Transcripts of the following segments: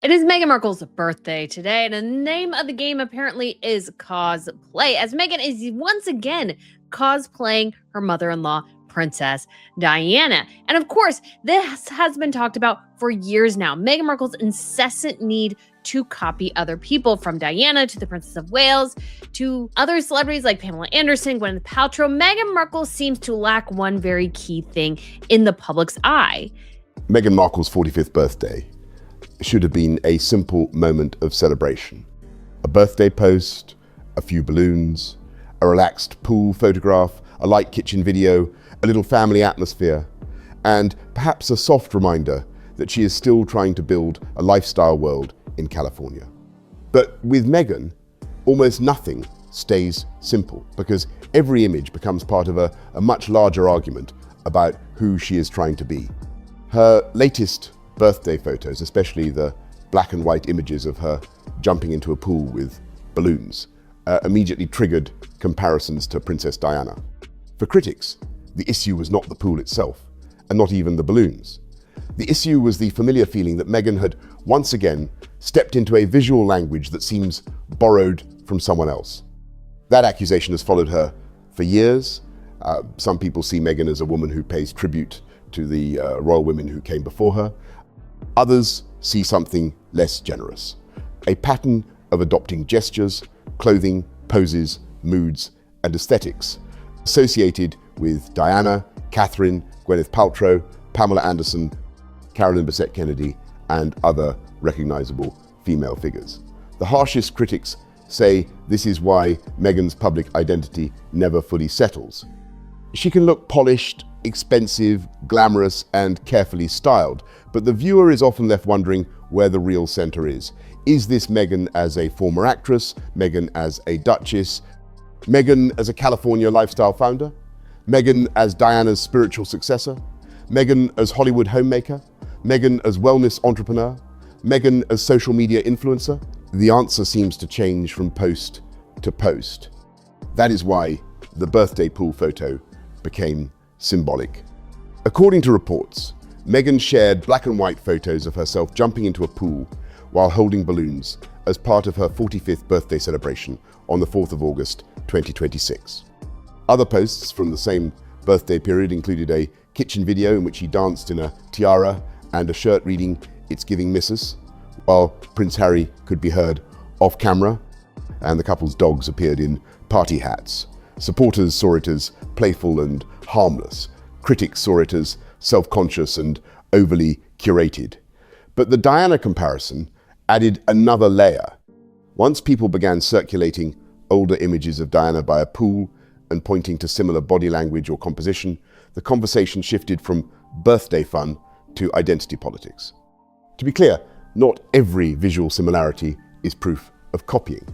It is Meghan Markle's birthday today, and the name of the game apparently is cosplay, as Meghan is once again cosplaying her mother-in-law, Princess Diana. And of course, this has been talked about for years now. Meghan Markle's incessant need to copy other people, from Diana to the Princess of Wales to other celebrities like Pamela Anderson, Gwyneth Paltrow. Meghan Markle seems to lack one very key thing in the public's eye. Meghan Markle's 45th birthday should have been a simple moment of celebration. A birthday post, a few balloons, a relaxed pool photograph, a light kitchen video, a little family atmosphere, and perhaps a soft reminder that she is still trying to build a lifestyle world in California. But with Meghan, almost nothing stays simple, because every image becomes part of a much larger argument about who she is trying to be. Her latest birthday photos, especially the black and white images of her jumping into a pool with balloons, immediately triggered comparisons to Princess Diana. For critics, the issue was not the pool itself, and not even the balloons. The issue was the familiar feeling that Meghan had once again stepped into a visual language that seems borrowed from someone else. That accusation has followed her for years. Some people see Meghan as a woman who pays tribute to the royal women who came before her. Others see something less generous, a pattern of adopting gestures, clothing, poses, moods, and aesthetics associated with Diana, Catherine, Gwyneth Paltrow, Pamela Anderson, Carolyn Bessette Kennedy, and other recognizable female figures. The harshest critics say this is why Meghan's public identity never fully settles. She can look polished, expensive, glamorous, and carefully styled, but the viewer is often left wondering where the real center is. Is this Meghan as a former actress, Meghan as a duchess, Meghan as a California lifestyle founder, Meghan as Diana's spiritual successor, Meghan as Hollywood homemaker, Meghan as wellness entrepreneur, Meghan as social media influencer? The answer seems to change from post to post. That is why the birthday pool photo became symbolic. According to reports, Meghan shared black and white photos of herself jumping into a pool while holding balloons as part of her 45th birthday celebration on the 4th of August, 2026. Other posts from the same birthday period included a kitchen video in which he danced in a tiara and a shirt reading "It's Giving Missus," while Prince Harry could be heard off camera, and the couple's dogs appeared in party hats. Supporters saw it as playful and harmless. Critics saw it as self-conscious and overly curated. But the Diana comparison added another layer. Once people began circulating older images of Diana by a pool and pointing to similar body language or composition, the conversation shifted from birthday fun to identity politics. To be clear, not every visual similarity is proof of copying.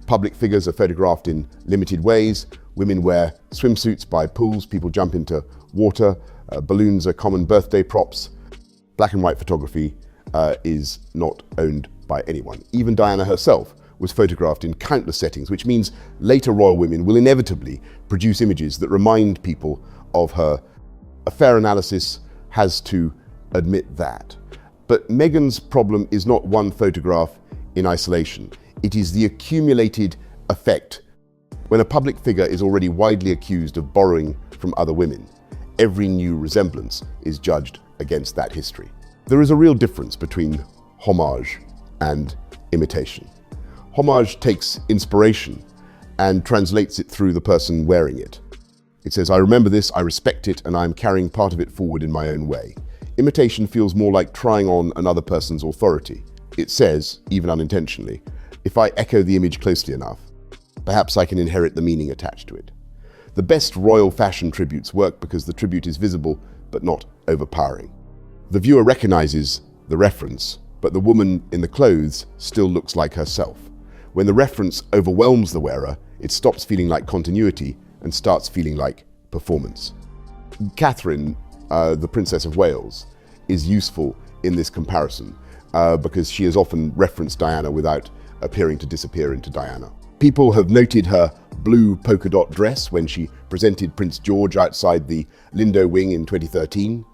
Public figures are photographed in limited ways. Women wear swimsuits by pools, people jump into water, balloons are common birthday props. Black and white photography is not owned by anyone. Even Diana herself was photographed in countless settings, which means later royal women will inevitably produce images that remind people of her. A fair analysis has to admit that. But Meghan's problem is not one photograph in isolation. It is the accumulated effect. When a public figure is already widely accused of borrowing from other women, every new resemblance is judged against that history. There is a real difference between homage and imitation. Homage takes inspiration and translates it through the person wearing it. It says, "I remember this, I respect it, and I am carrying part of it forward in my own way." Imitation feels more like trying on another person's authority. It says, even unintentionally, if I echo the image closely enough, perhaps I can inherit the meaning attached to it. The best royal fashion tributes work because the tribute is visible but not overpowering. The viewer recognizes the reference, but the woman in the clothes still looks like herself. When the reference overwhelms the wearer, it stops feeling like continuity and starts feeling like performance. Catherine, the Princess of Wales, is useful in this comparison because she has often referenced Diana without appearing to disappear into Diana. People have noted her blue polka dot dress when she presented Prince George outside the Lindo Wing in 2013.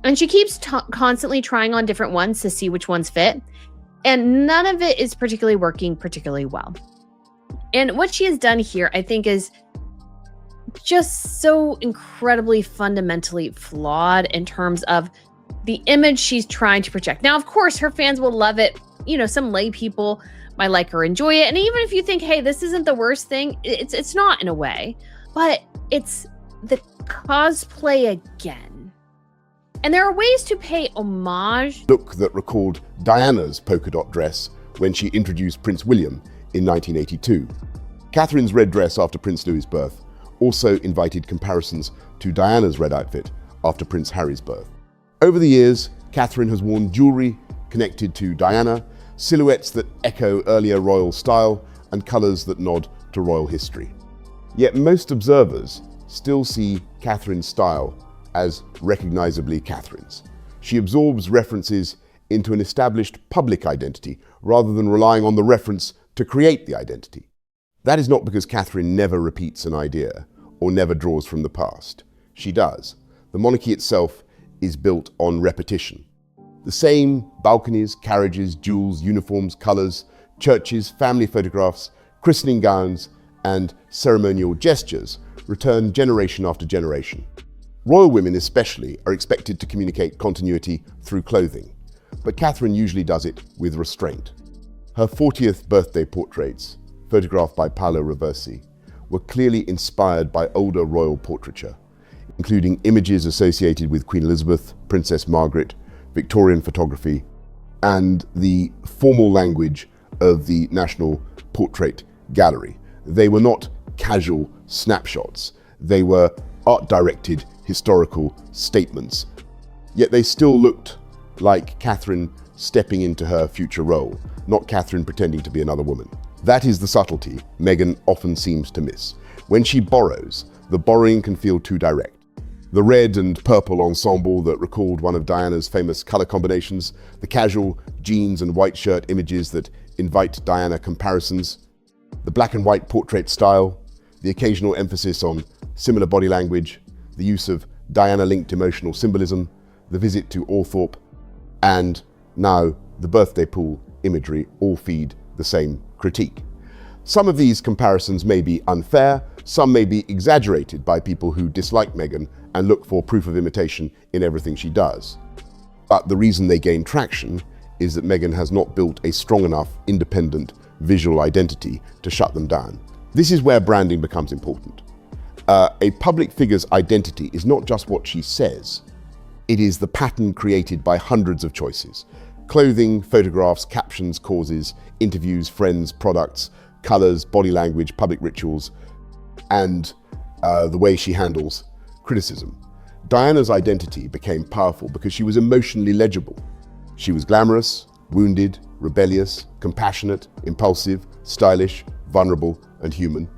And she keeps constantly trying on different ones to see which ones fit. And none of it is particularly working particularly well. And what she has done here, I think, is just so incredibly fundamentally flawed in terms of the image she's trying to project. Now, of course, her fans will love it. Some lay people might like or enjoy it. And even if you think, hey, this isn't the worst thing, it's not in a way. But it's the cosplay again. And there are ways to pay homage. Look that recalled Diana's polka dot dress when she introduced Prince William in 1982. Catherine's red dress after Prince Louis's birth also invited comparisons to Diana's red outfit after Prince Harry's birth. Over the years, Catherine has worn jewelry connected to Diana, silhouettes that echo earlier royal style, and colours that nod to royal history. Yet most observers still see Catherine's style as recognisably Catherine's. She absorbs references into an established public identity rather than relying on the reference to create the identity. That is not because Catherine never repeats an idea or never draws from the past. She does. The monarchy itself is built on repetition. The same balconies, carriages, jewels, uniforms, colours, churches, family photographs, christening gowns, and ceremonial gestures return generation after generation. Royal women especially are expected to communicate continuity through clothing, but Catherine usually does it with restraint. Her 40th birthday portraits, photographed by Paolo Roversi, were clearly inspired by older royal portraiture, including images associated with Queen Elizabeth, Princess Margaret, Victorian photography, and the formal language of the National Portrait Gallery. They were not casual snapshots. They were art-directed historical statements. Yet they still looked like Catherine stepping into her future role, not Catherine pretending to be another woman. That is the subtlety Meghan often seems to miss. When she borrows, the borrowing can feel too direct. The red and purple ensemble that recalled one of Diana's famous color combinations, the casual jeans and white shirt images that invite Diana comparisons, the black and white portrait style, the occasional emphasis on similar body language, the use of Diana-linked emotional symbolism, the visit to Althorpe, and now the birthday pool imagery all feed the same critique. Some of these comparisons may be unfair, some may be exaggerated by people who dislike Meghan and look for proof of imitation in everything she does. But the reason they gain traction is that Meghan has not built a strong enough, independent visual identity to shut them down. This is where branding becomes important. A public figure's identity is not just what she says, it is the pattern created by hundreds of choices. Clothing, photographs, captions, causes, interviews, friends, products, colors, body language, public rituals, and the way she handles criticism. Diana's identity became powerful because she was emotionally legible. She was glamorous, wounded, rebellious, compassionate, impulsive, stylish, vulnerable, and human.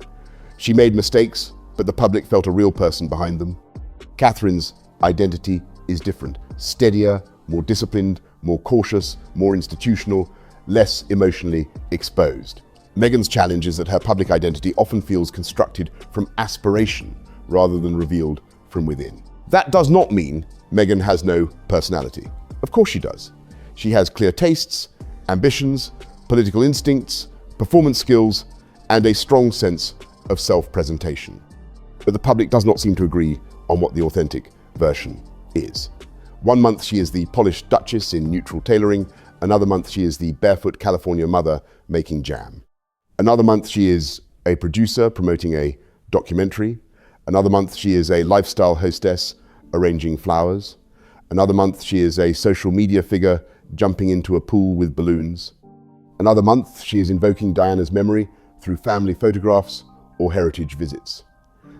She made mistakes, but the public felt a real person behind them. Catherine's identity is different, steadier, more disciplined, more cautious, more institutional, less emotionally exposed. Meghan's challenge is that her public identity often feels constructed from aspiration rather than revealed from within. That does not mean Meghan has no personality. Of course she does. She has clear tastes, ambitions, political instincts, performance skills, and a strong sense of self-presentation. But the public does not seem to agree on what the authentic version is. One month she is the polished duchess in neutral tailoring, another month she is the barefoot California mother making jam. Another month she is a producer promoting a documentary. Another month she is a lifestyle hostess arranging flowers. Another month she is a social media figure jumping into a pool with balloons. Another month she is invoking Diana's memory through family photographs or heritage visits.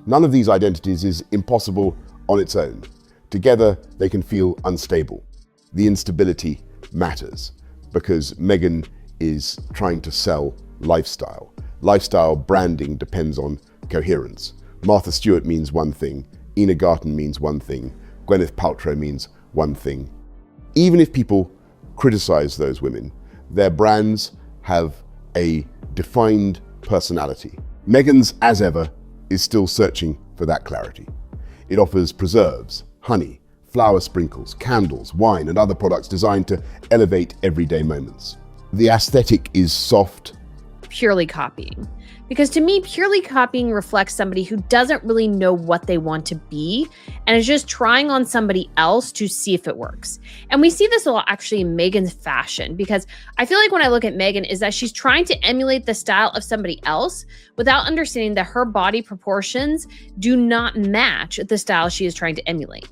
None of these identities is impossible on its own. Together they can feel unstable. The instability matters because Meghan is trying to sell lifestyle. Lifestyle branding depends on coherence. Martha Stewart means one thing, Ina Garten means one thing, Gwyneth Paltrow means one thing. Even if people criticize those women, their brands have a defined personality. Meghan's, as ever, is still searching for that clarity. It offers preserves, honey, flower sprinkles, candles, wine, and other products designed to elevate everyday moments. The aesthetic is soft. Purely copying. Because to me, purely copying reflects somebody who doesn't really know what they want to be and is just trying on somebody else to see if it works. And we see this a lot actually in Meghan's fashion, because I feel like when I look at Meghan is that she's trying to emulate the style of somebody else without understanding that her body proportions do not match the style she is trying to emulate.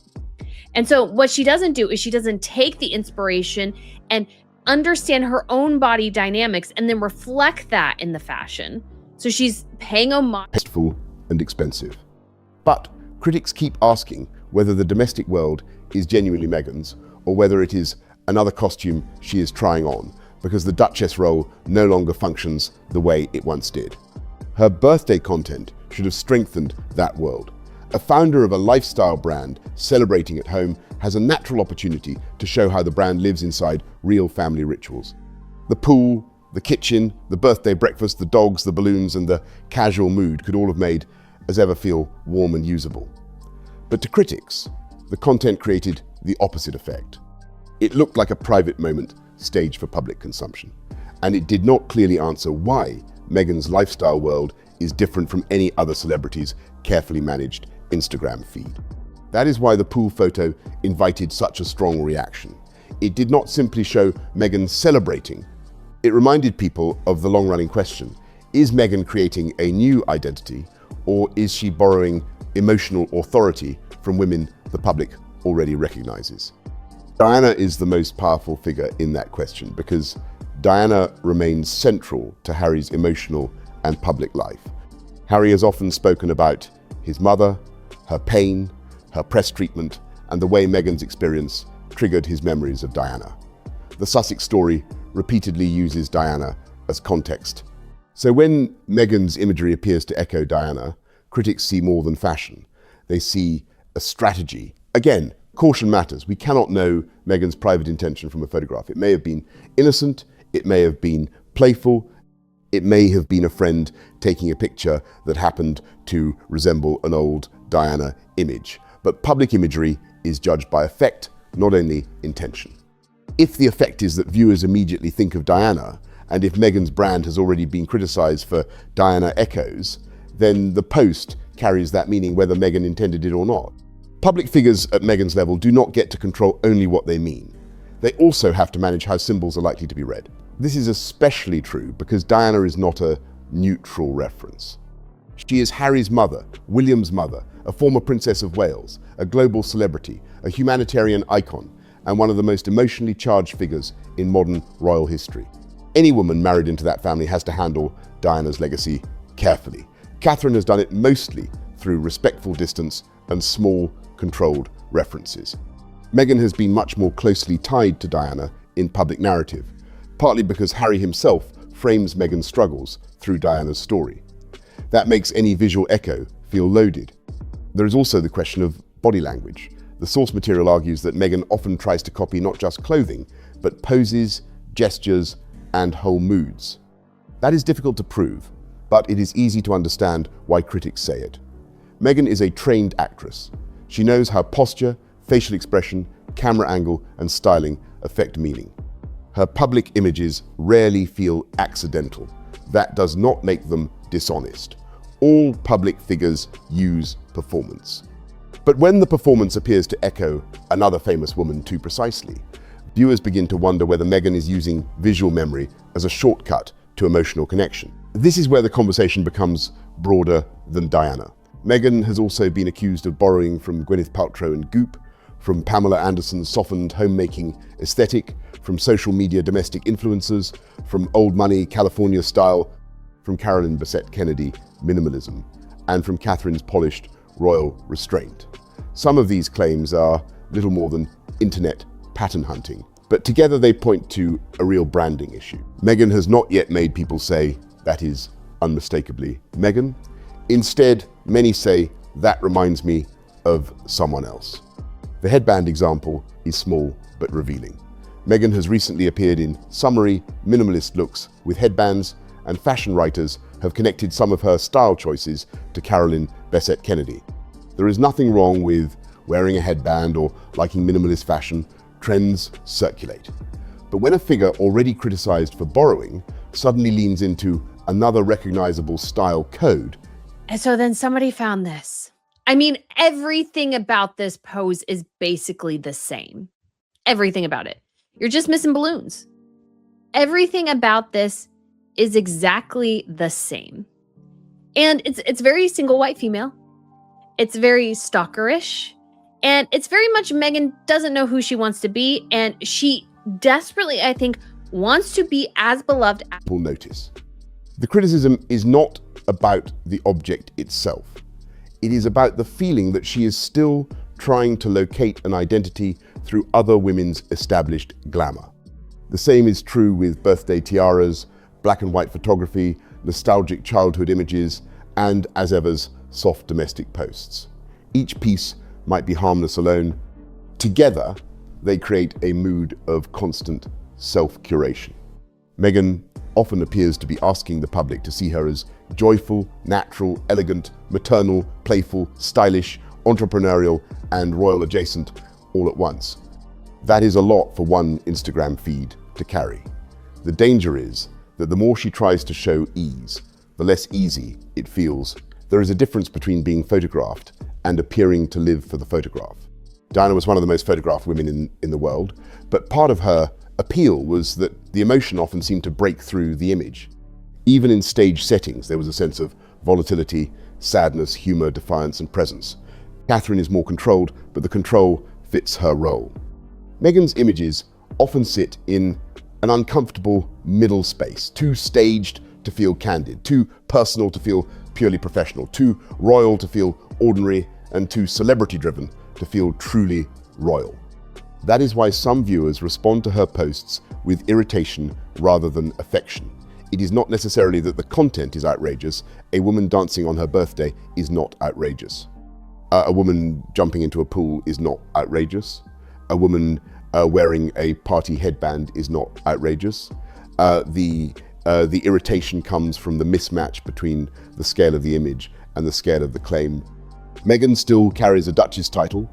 And so what she doesn't do is she doesn't take the inspiration and understand her own body dynamics and then reflect that in the fashion. So she's paying homage. Tasteful and expensive. But critics keep asking whether the domestic world is genuinely Meghan's or whether it is another costume she is trying on, because the Duchess role no longer functions the way it once did. Her birthday content should have strengthened that world. A founder of a lifestyle brand celebrating at home has a natural opportunity to show how the brand lives inside real family rituals. The pool, the kitchen, the birthday breakfast, the dogs, the balloons, and the casual mood could all have made as ever feel warm and usable. But to critics, the content created the opposite effect. It looked like a private moment staged for public consumption, and it did not clearly answer why Meghan's lifestyle world is different from any other celebrity's carefully managed Instagram feed. That is why the pool photo invited such a strong reaction. It did not simply show Meghan celebrating. It reminded people of the long-running question: is Meghan creating a new identity, or is she borrowing emotional authority from women the public already recognizes? Diana is the most powerful figure in that question, because Diana remains central to Harry's emotional and public life. Harry has often spoken about his mother, her pain, her press treatment, and the way Meghan's experience triggered his memories of Diana. The Sussex story repeatedly uses Diana as context. So when Meghan's imagery appears to echo Diana, critics see more than fashion. They see a strategy. Again, caution matters. We cannot know Meghan's private intention from a photograph. It may have been innocent, it may have been playful, it may have been a friend taking a picture that happened to resemble an old Diana image. But public imagery is judged by effect, not only intention. If the effect is that viewers immediately think of Diana, and if Meghan's brand has already been criticized for Diana echoes, then the post carries that meaning whether Meghan intended it or not. Public figures at Meghan's level do not get to control only what they mean. They also have to manage how symbols are likely to be read. This is especially true because Diana is not a neutral reference. She is Harry's mother, William's mother, a former Princess of Wales, a global celebrity, a humanitarian icon, and one of the most emotionally charged figures in modern royal history. Any woman married into that family has to handle Diana's legacy carefully. Catherine has done it mostly through respectful distance and small, controlled references. Meghan has been much more closely tied to Diana in public narrative, partly because Harry himself frames Meghan's struggles through Diana's story. That makes any visual echo feel loaded. There is also the question of body language. The source material argues that Meghan often tries to copy not just clothing, but poses, gestures, and whole moods. That is difficult to prove, but it is easy to understand why critics say it. Meghan is a trained actress. She knows how posture, facial expression, camera angle, and styling affect meaning. Her public images rarely feel accidental. That does not make them dishonest. All public figures use performance. But when the performance appears to echo another famous woman too precisely, viewers begin to wonder whether Meghan is using visual memory as a shortcut to emotional connection. This is where the conversation becomes broader than Diana. Meghan has also been accused of borrowing from Gwyneth Paltrow and Goop, from Pamela Anderson's softened homemaking aesthetic, from social media domestic influencers, from old money California style, from Carolyn Bessette Kennedy minimalism, and from Catherine's polished royal restraint. Some of these claims are little more than internet pattern hunting, but together they point to a real branding issue. Meghan has not yet made people say, that is unmistakably Meghan. Instead, many say, that reminds me of someone else. The headband example is small but revealing. Meghan has recently appeared in summery, minimalist looks with headbands, and fashion writers have connected some of her style choices to Carolyn Bessette Kennedy. There is nothing wrong with wearing a headband or liking minimalist fashion. Trends circulate. But when a figure already criticized for borrowing suddenly leans into another recognizable style code. And so then somebody found this. I mean, everything about this pose is basically the same. Everything about it. You're just missing balloons. Everything about this is exactly the same. And it's very single white female. It's very stalkerish. And it's very much Meghan doesn't know who she wants to be. And she desperately, I think, wants to be as beloved as People notice. The criticism is not about the object itself. It is about the feeling that she is still trying to locate an identity through other women's established glamour. The same is true with birthday tiaras, black and white photography, nostalgic childhood images, and, as ever's, soft domestic posts. Each piece might be harmless alone. Together, they create a mood of constant self-curation. Meghan often appears to be asking the public to see her as joyful, natural, elegant, maternal, playful, stylish, entrepreneurial, and royal adjacent all at once. That is a lot for one Instagram feed to carry. The danger is that the more she tries to show ease, the less easy it feels. There is a difference between being photographed and appearing to live for the photograph. Diana was one of the most photographed women in the world, but part of her appeal was that the emotion often seemed to break through the image. Even in stage settings, there was a sense of volatility, sadness, humor, defiance, and presence. Catherine is more controlled, but the control fits her role. Meghan's images often sit in an uncomfortable middle space, too staged to feel candid, too personal to feel purely professional, too royal to feel ordinary, and too celebrity-driven to feel truly royal. That is why some viewers respond to her posts with irritation rather than affection. It is not necessarily that the content is outrageous. A woman dancing on her birthday is not outrageous. A woman jumping into a pool is not outrageous. A woman wearing a party headband is not outrageous. The irritation comes from the mismatch between the scale of the image and the scale of the claim. Meghan still carries a Duchess title,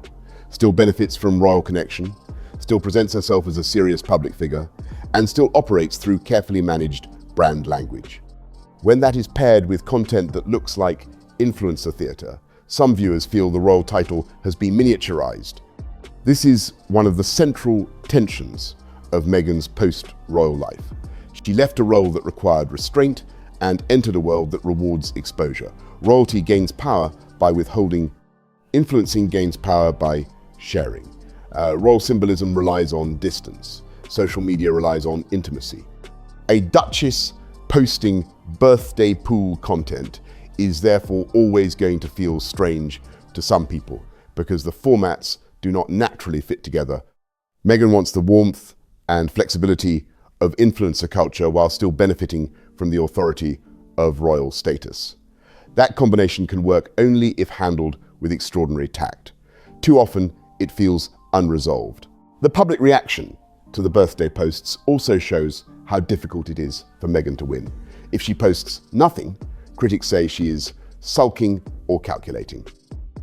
still benefits from royal connection, still presents herself as a serious public figure, and still operates through carefully managed brand language. When that is paired with content that looks like influencer theatre, some viewers feel the royal title has been miniaturized. This is one of the central tensions of Meghan's post-royal life. She left a role that required restraint and entered a world that rewards exposure. Royalty gains power by withholding. Influencing gains power by sharing. Royal symbolism relies on distance. Social media relies on intimacy. A duchess posting birthday pool content is therefore always going to feel strange to some people because the formats do not naturally fit together. Meghan wants the warmth and flexibility of influencer culture while still benefiting from the authority of royal status. That combination can work only if handled with extraordinary tact. Too often, it feels unresolved. The public reaction to the birthday posts also shows how difficult it is for Meghan to win. If she posts nothing, critics say she is sulking or calculating.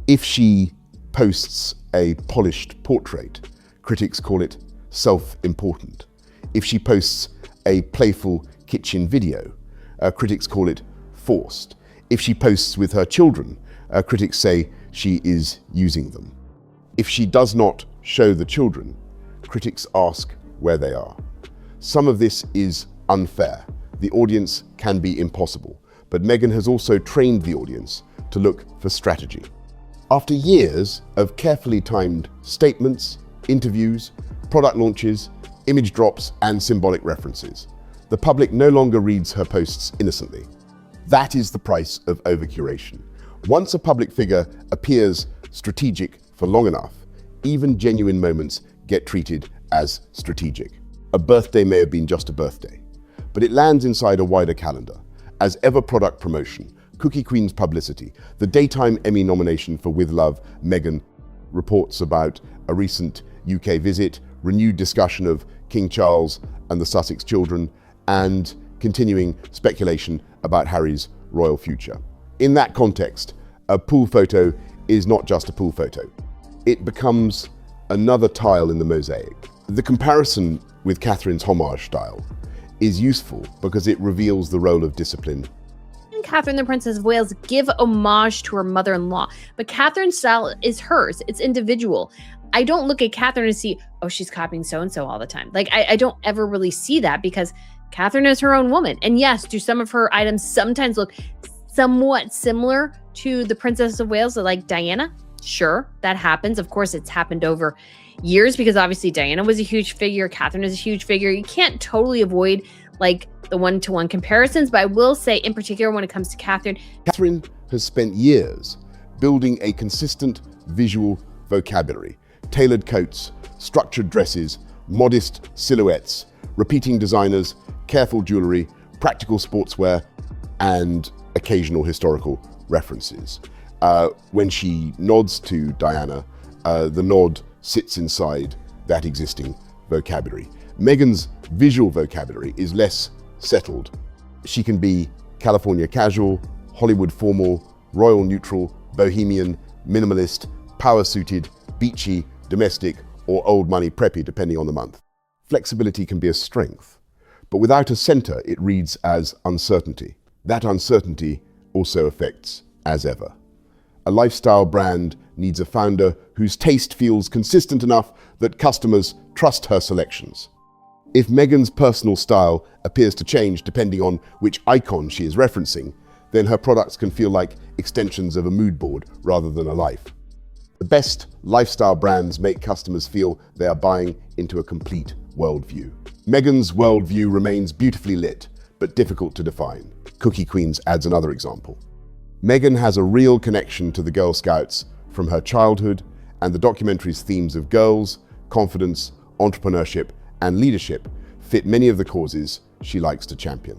If she posts a polished portrait, critics call it self-important. If she posts a playful kitchen video, critics call it forced. If she posts with her children, critics say she is using them. If she does not show the children, critics ask where they are. Some of this is unfair. The audience can be impossible, but Meghan has also trained the audience to look for strategy. After years of carefully timed statements, interviews, product launches, image drops, and symbolic references, the public no longer reads her posts innocently. That is the price of over-curation. Once a public figure appears strategic for long enough, even genuine moments get treated as strategic. A birthday may have been just a birthday, but it lands inside a wider calendar. As ever product promotion, Cookie Queen's publicity, the daytime Emmy nomination for With Love, Meghan, reports about a recent UK visit, renewed discussion of King Charles and the Sussex children, and continuing speculation about Harry's royal future. In that context, a pool photo is not just a pool photo. It becomes another tile in the mosaic. The comparison with Catherine's Homage style, is useful because it reveals the role of discipline. Catherine, the Princess of Wales, give homage to her mother-in-law, but Catherine's style is hers. It's individual. I don't look at Catherine and see, oh, she's copying so-and-so all the time. Like, I don't ever really see that because Catherine is her own woman. And yes, do some of her items sometimes look somewhat similar to the Princess of Wales, like Diana? Sure, that happens. Of course, it's happened over years because obviously Diana was a huge figure. Catherine is a huge figure. You can't totally avoid like the one-to-one comparisons, but I will say in particular when it comes to Catherine has spent years building a consistent visual vocabulary, tailored coats, structured dresses, modest silhouettes, repeating designers, careful jewelry, practical sportswear, and occasional historical references. When she nods to Diana, the nod sits inside that existing vocabulary. Meghan's visual vocabulary is less settled. She can be California casual, Hollywood formal, royal neutral, bohemian, minimalist, power-suited, beachy, domestic, or old money preppy, depending on the month. Flexibility can be a strength, but without a center, it reads as uncertainty. That uncertainty also affects as ever. A lifestyle brand needs a founder whose taste feels consistent enough that customers trust her selections. If Meghan's personal style appears to change depending on which icon she is referencing, then her products can feel like extensions of a mood board rather than a life. The best lifestyle brands make customers feel they are buying into a complete worldview. Meghan's worldview remains beautifully lit, but difficult to define. Cookie Queens adds another example. Meghan has a real connection to the Girl Scouts from her childhood, and the documentary's themes of girls, confidence, entrepreneurship, and leadership fit many of the causes she likes to champion.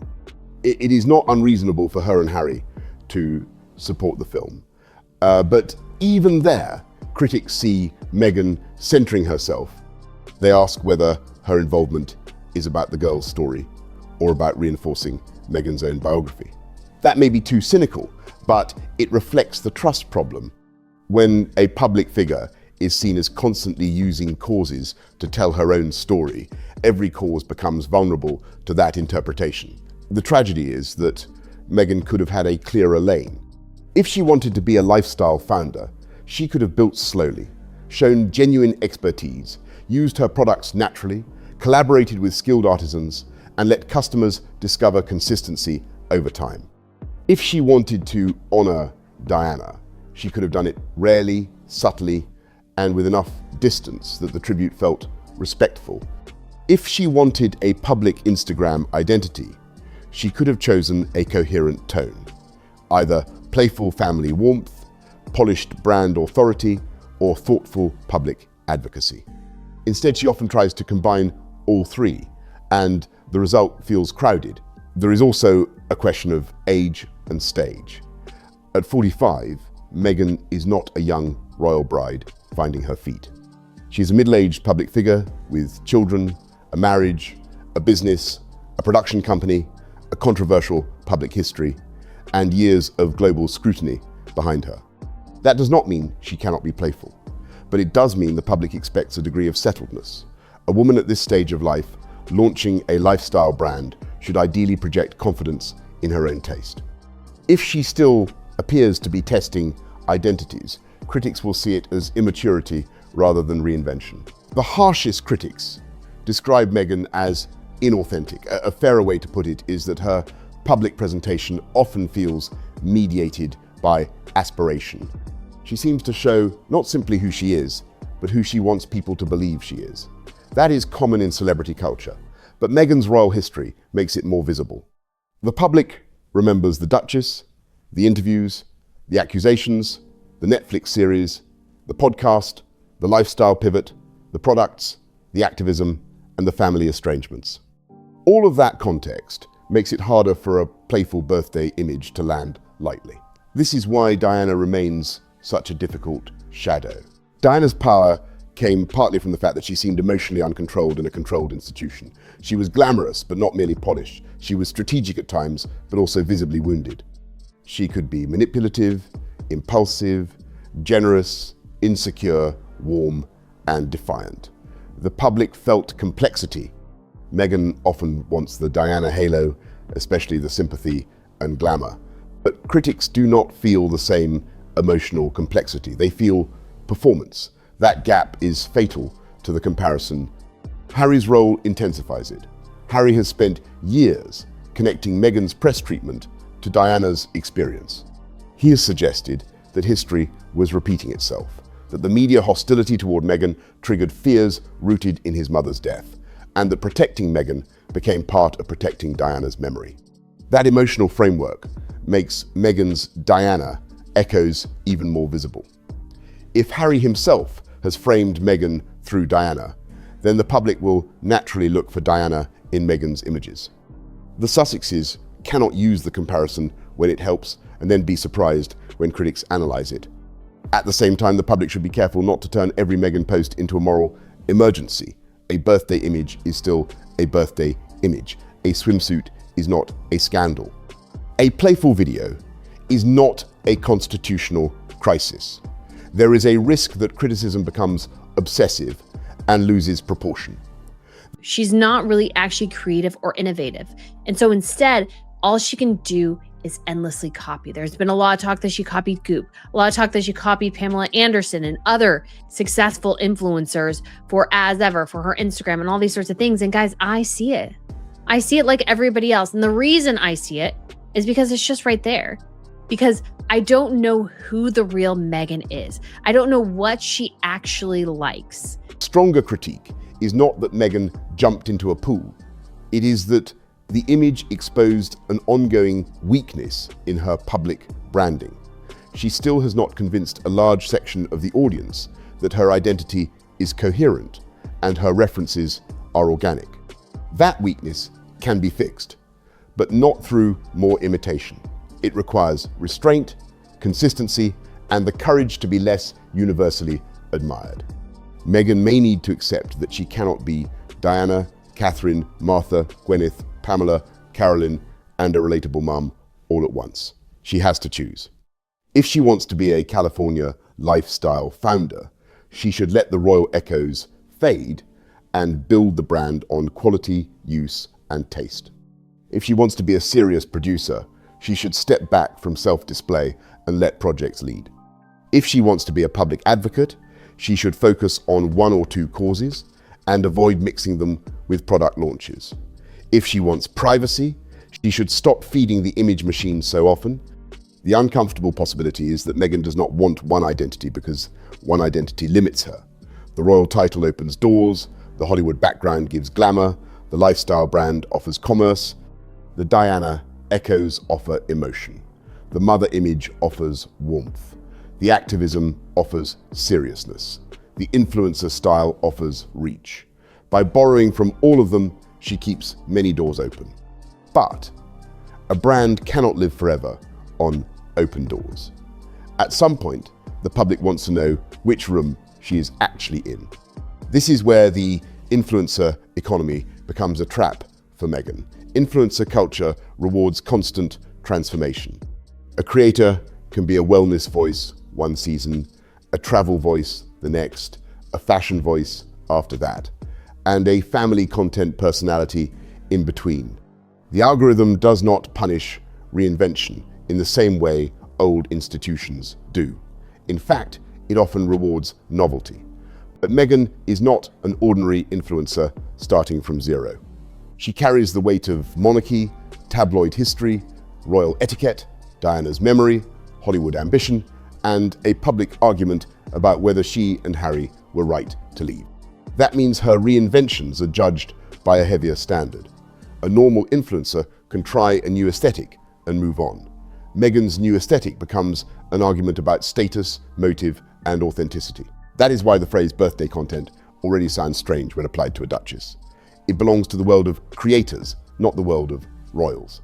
It is not unreasonable for her and Harry to support the film. But even there, critics see Meghan centering herself. They ask whether her involvement is about the girl's story or about reinforcing Meghan's own biography. That may be too cynical, but it reflects the trust problem. When a public figure is seen as constantly using causes to tell her own story, every cause becomes vulnerable to that interpretation. The tragedy is that Meghan could have had a clearer lane. If she wanted to be a lifestyle founder, she could have built slowly, shown genuine expertise, used her products naturally, collaborated with skilled artisans, and let customers discover consistency over time. If she wanted to honor Diana, she could have done it rarely, subtly, and with enough distance that the tribute felt respectful. If she wanted a public Instagram identity, she could have chosen a coherent tone, either playful family warmth, polished brand authority, or thoughtful public advocacy. Instead, she often tries to combine all three, and the result feels crowded. There is also a question of age and stage. At 45, Meghan is not a young royal bride finding her feet. She's a middle-aged public figure with children, a marriage, a business, a production company, a controversial public history, and years of global scrutiny behind her. That does not mean she cannot be playful, but it does mean the public expects a degree of settledness. A woman at this stage of life launching a lifestyle brand should ideally project confidence in her own taste. If she still appears to be testing identities, critics will see it as immaturity rather than reinvention. The harshest critics describe Meghan as inauthentic. A fairer way to put it is that her public presentation often feels mediated by aspiration. She seems to show not simply who she is, but who she wants people to believe she is. That is common in celebrity culture, but Meghan's royal history makes it more visible. The public remembers the Duchess, the interviews, the accusations, the Netflix series, the podcast, the lifestyle pivot, the products, the activism, and the family estrangements. All of that context makes it harder for a playful birthday image to land lightly. This is why Diana remains such a difficult shadow. Diana's power came partly from the fact that she seemed emotionally uncontrolled in a controlled institution. She was glamorous, but not merely polished. She was strategic at times, but also visibly wounded. She could be manipulative, impulsive, generous, insecure, warm, and defiant. The public felt complexity Meghan often wants the Diana halo, especially the sympathy and glamour. But critics do not feel the same emotional complexity. They feel performance. That gap is fatal to the comparison. Harry's role intensifies it. Harry has spent years connecting Meghan's press treatment to Diana's experience. He has suggested that history was repeating itself, that the media hostility toward Meghan triggered fears rooted in his mother's death, and that protecting Meghan became part of protecting Diana's memory. That emotional framework makes Meghan's Diana echoes even more visible. If Harry himself has framed Meghan through Diana, then the public will naturally look for Diana in Meghan's images. The Sussexes cannot use the comparison when it helps and then be surprised when critics analyze it. At the same time, the public should be careful not to turn every Meghan post into a moral emergency. A birthday image is still a birthday image. A swimsuit is not a scandal. A playful video is not a constitutional crisis. There is a risk that criticism becomes obsessive and loses proportion. She's not really actually creative or innovative. And so instead, all she can do is endlessly copy. There's been a lot of talk that she copied Goop, a lot of talk that she copied Pamela Anderson and other successful influencers for as ever, for her Instagram and all these sorts of things. And guys, I see it. I see it like everybody else. And the reason I see it is because it's just right there. Because I don't know who the real Meghan is. I don't know what she actually likes. Stronger critique is not that Meghan jumped into a pool. It is that the image exposed an ongoing weakness in her public branding. She still has not convinced a large section of the audience that her identity is coherent and her references are organic. That weakness can be fixed, but not through more imitation. It requires restraint, consistency, and the courage to be less universally admired. Meghan may need to accept that she cannot be Diana, Catherine, Martha, Gwyneth, Pamela, Carolyn, and a relatable mum all at once. She has to choose. If she wants to be a California lifestyle founder, she should let the royal echoes fade and build the brand on quality, use, and taste. If she wants to be a serious producer, she should step back from self-display and let projects lead. If she wants to be a public advocate, she should focus on one or two causes and avoid mixing them with product launches. If she wants privacy, she should stop feeding the image machine so often. The uncomfortable possibility is that Meghan does not want one identity because one identity limits her. The royal title opens doors, the Hollywood background gives glamour, the lifestyle brand offers commerce, the Diana echoes offer emotion, the mother image offers warmth, the activism offers seriousness, the influencer style offers reach. By borrowing from all of them, she keeps many doors open. But a brand cannot live forever on open doors. At some point, the public wants to know which room she is actually in. This is where the influencer economy becomes a trap for Meghan. Influencer culture rewards constant transformation. A creator can be a wellness voice one season, a travel voice the next, a fashion voice after that, and a family content personality in between. The algorithm does not punish reinvention in the same way old institutions do. In fact, it often rewards novelty. But Meghan is not an ordinary influencer starting from zero. She carries the weight of monarchy, tabloid history, royal etiquette, Diana's memory, Hollywood ambition, and a public argument about whether she and Harry were right to leave. That means her reinventions are judged by a heavier standard. A normal influencer can try a new aesthetic and move on. Meghan's new aesthetic becomes an argument about status, motive, and authenticity. That is why the phrase birthday content already sounds strange when applied to a duchess. It belongs to the world of creators, not the world of royals.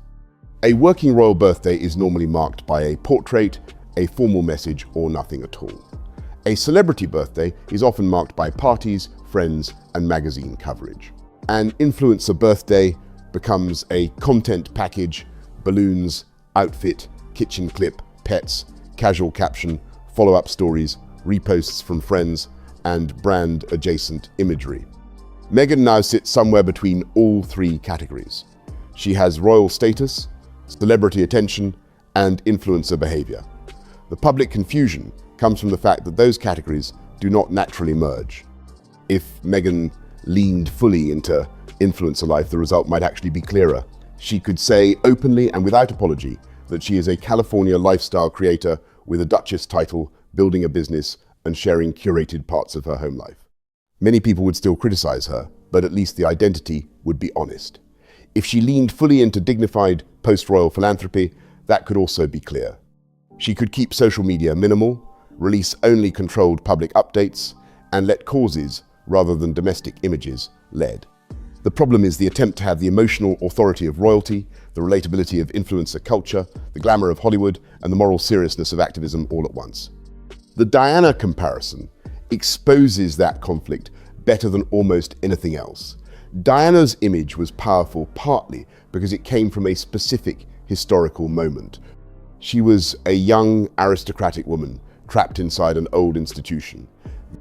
A working royal birthday is normally marked by a portrait, a formal message, or nothing at all. A celebrity birthday is often marked by parties, friends, and magazine coverage. An influencer birthday becomes a content package: balloons, outfit, kitchen clip, pets, casual caption, follow-up stories, reposts from friends, and brand-adjacent imagery. Meghan now sits somewhere between all three categories. She has royal status, celebrity attention, and influencer behavior. The public confusion comes from the fact that those categories do not naturally merge. If Meghan leaned fully into influencer life, the result might actually be clearer. She could say openly and without apology that she is a California lifestyle creator with a Duchess title, building a business, and sharing curated parts of her home life. Many people would still criticize her, but at least the identity would be honest. If she leaned fully into dignified post-royal philanthropy, that could also be clear. She could keep social media minimal, release only controlled public updates, and let causes rather than domestic images lead. The problem is the attempt to have the emotional authority of royalty, the relatability of influencer culture, the glamour of Hollywood, and the moral seriousness of activism all at once. The Diana comparison exposes that conflict better than almost anything else. Diana's image was powerful partly because it came from a specific historical moment. She was a young aristocratic woman trapped inside an old institution.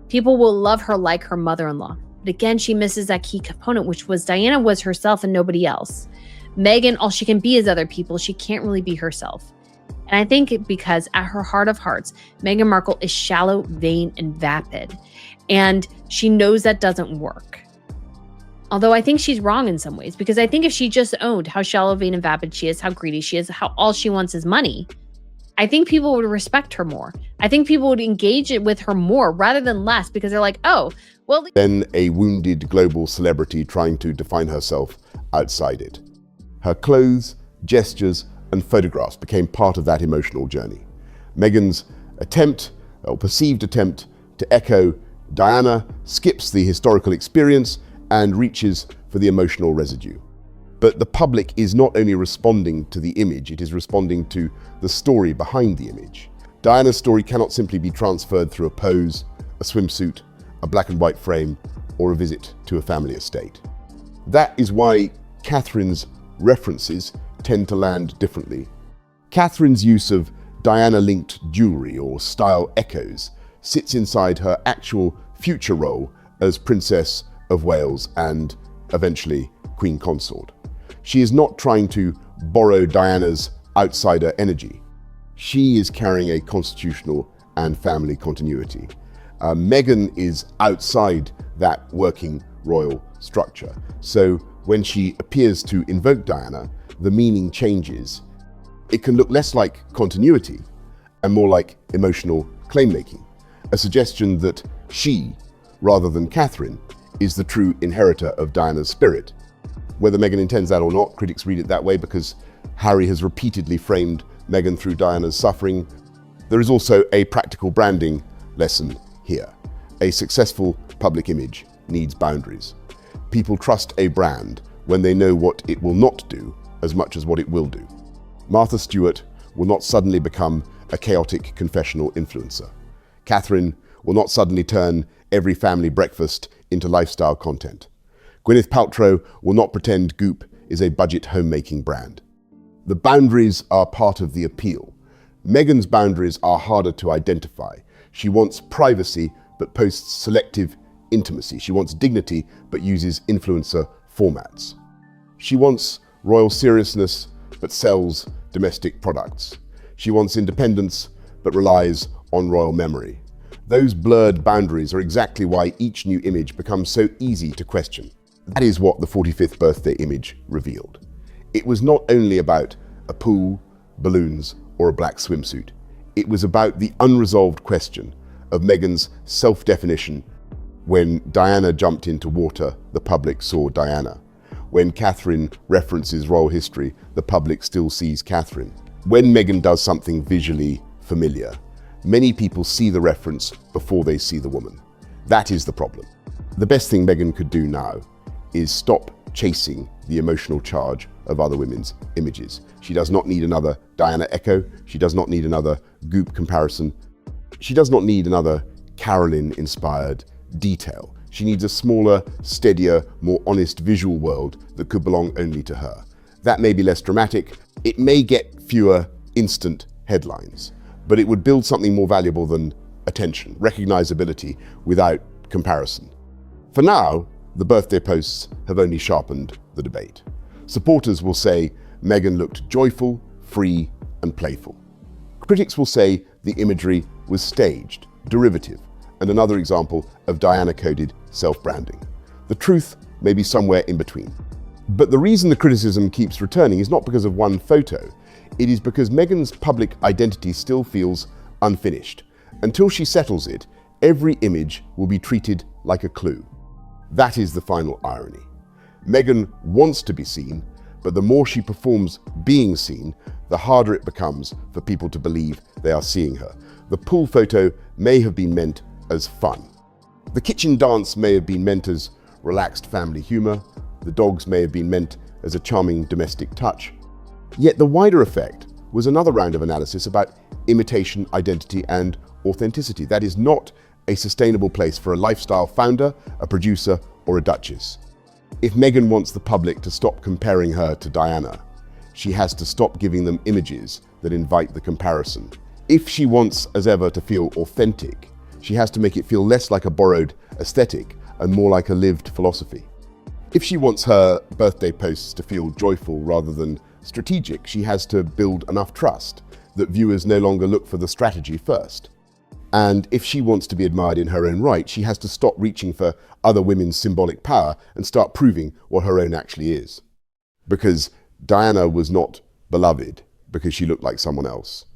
People will love her like her mother-in-law. But again, she misses that key component, which was Diana was herself and nobody else. Meghan, all she can be is other people. She can't really be herself. And I think because at her heart of hearts, Meghan Markle is shallow, vain, and vapid. And she knows that doesn't work. Although I think she's wrong in some ways, because I think if she just owned how shallow, vain, and vapid she is, how greedy she is, how all she wants is money, I think people would respect her more. I think people would engage with her more rather than less, because they're like, oh, well. Then a wounded global celebrity trying to define herself outside it. Her clothes, gestures, and photographs became part of that emotional journey. Meghan's attempt, or perceived attempt, to echo Diana skips the historical experience and reaches for the emotional residue. But the public is not only responding to the image, it is responding to the story behind the image. Diana's story cannot simply be transferred through a pose, a swimsuit, a black and white frame, or a visit to a family estate. That is why Catherine's references tend to land differently. Catherine's use of Diana-linked jewelry or style echoes sits inside her actual future role as Princess of Wales and eventually Queen Consort. She is not trying to borrow Diana's outsider energy. She is carrying a constitutional and family continuity. Meghan is outside that working royal structure. So when she appears to invoke Diana, the meaning changes. It can look less like continuity and more like emotional claim-making, a suggestion that she, rather than Catherine, is the true inheritor of Diana's spirit. Whether Meghan intends that or not, critics read it that way because Harry has repeatedly framed Meghan through Diana's suffering. There is also a practical branding lesson here. A successful public image needs boundaries. People trust a brand when they know what it will not do as much as what it will do. Martha Stewart will not suddenly become a chaotic confessional influencer. Catherine will not suddenly turn every family breakfast into lifestyle content. Gwyneth Paltrow will not pretend Goop is a budget homemaking brand. The boundaries are part of the appeal. Meghan's boundaries are harder to identify. She wants privacy but posts selective intimacy. She wants dignity but uses influencer formats. She wants royal seriousness but sells domestic products. She wants independence but relies on royal memory. Those blurred boundaries are exactly why each new image becomes so easy to question. That is what the 45th birthday image revealed. It was not only about a pool, balloons, or a black swimsuit. It was about the unresolved question of Meghan's self-definition. When Diana jumped into water, the public saw Diana. When Catherine references royal history, the public still sees Catherine. When Meghan does something visually familiar, many people see the reference before they see the woman. That is the problem. The best thing Meghan could do now is stop chasing the emotional charge of other women's images. She does not need another Diana echo. She does not need another Goop comparison. She does not need another Carolyn-inspired detail. She needs a smaller, steadier, more honest visual world that could belong only to her. That may be less dramatic. It may get fewer instant headlines, but it would build something more valuable than attention, recognizability without comparison. For now, The birthday posts have only sharpened the debate. Supporters will say Meghan looked joyful, free, and playful. Critics will say the imagery was staged, derivative, and another example of Diana-coded self-branding. The truth may be somewhere in between. But the reason the criticism keeps returning is not because of one photo. It is because Meghan's public identity still feels unfinished. Until she settles it, every image will be treated like a clue. That is the final irony. Meghan wants to be seen, but the more she performs being seen, the harder it becomes for people to believe they are seeing her. The pool photo may have been meant as fun. The kitchen dance may have been meant as relaxed family humor. The dogs may have been meant as a charming domestic touch. Yet the wider effect was another round of analysis about imitation, identity, and authenticity. That is not a sustainable place for a lifestyle founder, a producer, or a duchess. If Meghan wants the public to stop comparing her to Diana, she has to stop giving them images that invite the comparison. If she wants, as ever, to feel authentic, she has to make it feel less like a borrowed aesthetic and more like a lived philosophy. If she wants her birthday posts to feel joyful rather than strategic, she has to build enough trust that viewers no longer look for the strategy first. And if she wants to be admired in her own right, she has to stop reaching for other women's symbolic power and start proving what her own actually is. Because Diana was not beloved because she looked like someone else.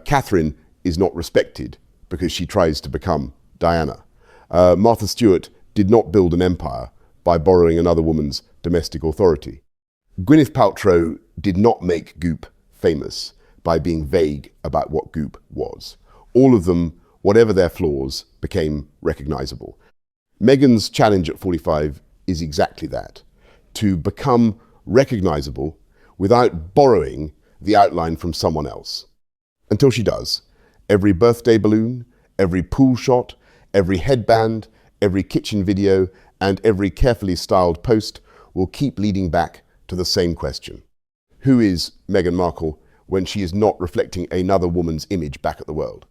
Catherine is not respected because she tries to become Diana. Martha Stewart did not build an empire by borrowing another woman's domestic authority. Gwyneth Paltrow did not make Goop famous by being vague about what Goop was. All of them, whatever their flaws, became recognizable. Meghan's challenge at 45 is exactly that, to become recognizable without borrowing the outline from someone else. Until she does, every birthday balloon, every pool shot, every headband, every kitchen video, and every carefully styled post will keep leading back to the same question. Who is Meghan Markle when she is not reflecting another woman's image back at the world?